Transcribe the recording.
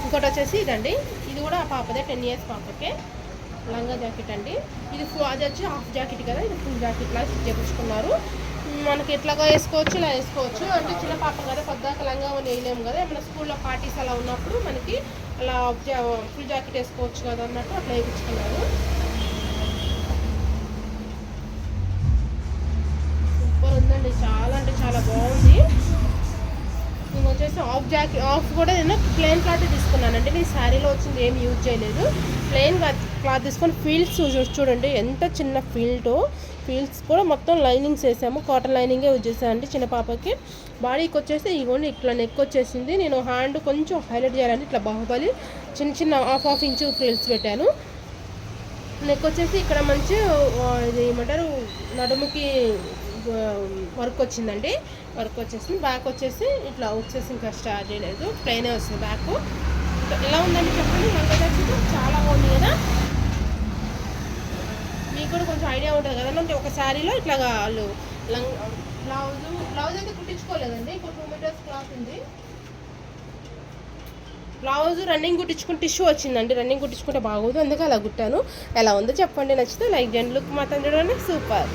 ఇంకోటి వచ్చేసి ఇదండి, ఇది కూడా ఆ పాపదే 10 years పాపకే లంగా జాకెట్ అండి. ఇది అది వచ్చి హాఫ్ జాకెట్ కదా, ఇది ఫుల్ జాకెట్ లాగా స్టిచ్ చేయించుకున్నారు. మనకి ఎట్లాగా వేసుకోవచ్చు, ఇలా వేసుకోవచ్చు. అంటే చిన్న పాప కదా, పొద్దాక లంగా వేయలేము కదా, ఏమైనా స్కూల్లో పార్టీస్ అలా ఉన్నప్పుడు మనకి అలా ఫుల్ జాకెట్ వేసుకోవచ్చు కదా అన్నట్టు అట్లా వేయించుకున్నారు. సూపర్ ఉందండి, చాలా అంటే చాలా బాగుంది. నేను వచ్చేసి ఆఫ్ కూడా నేను ప్లెయిన్ క్లాత్ తీసుకున్నానండి. నేను శారీలో వచ్చింది ఏమి యూజ్ చేయలేదు. ప్లెయిన్ క్లాత్ తీసుకొని ఫీల్డ్స్ చూడండి ఎంత చిన్న ఫీల్డ్స్ కూడా మొత్తం లైనింగ్స్ వేసాము. కాటన్ లైనింగే యూజ్ చేసానండి చిన్న పాపకి. బాడీకి వచ్చేసి ఇవ్వండి ఇట్లా నెక్ వచ్చేసింది. నేను హ్యాండ్ కొంచెం హైలైట్ చేయాలని ఇట్లా బాహుబలి చిన్న హాఫ్ ఇంచు ఫ్రిల్స్ పెట్టాను. నెక్ వచ్చేసి ఇక్కడ మంచి ఇది ఏమంటారు నడుముకి వర్క్ వచ్చిందండి. వర్క్ వచ్చేసింది. బ్యాక్ వచ్చేసి ఇట్లా వచ్చేసి ఇంకా స్టార్ట్ చేయలేదు, ప్లెయినే వస్తుంది బ్యాక్. ఎలా ఉందండి చెప్పండి, లంగా జాకెట్ చాలా బాగుంది కదా. మీకు కూడా కొంచెం ఐడియా ఉంటుంది కదా. అంటే ఒక శారీలో ఇట్లాగా వాళ్ళు బ్లౌజ్ అయితే కుట్టించుకోలేదండి. ఇంకో 2 meters క్లాత్ ఉంది. బ్లౌజ్ రన్నింగ్ కుట్టించుకుని టిష్యూ వచ్చిందండి. రన్నింగ్ కుట్టించుకుంటే బాగోదు, అందుకే అలా కుట్టాను. ఎలా ఉందో చెప్పండి, నచ్చితే లైక్ చేయండి. లుక్ మాత్రం చూడండి సూపర్.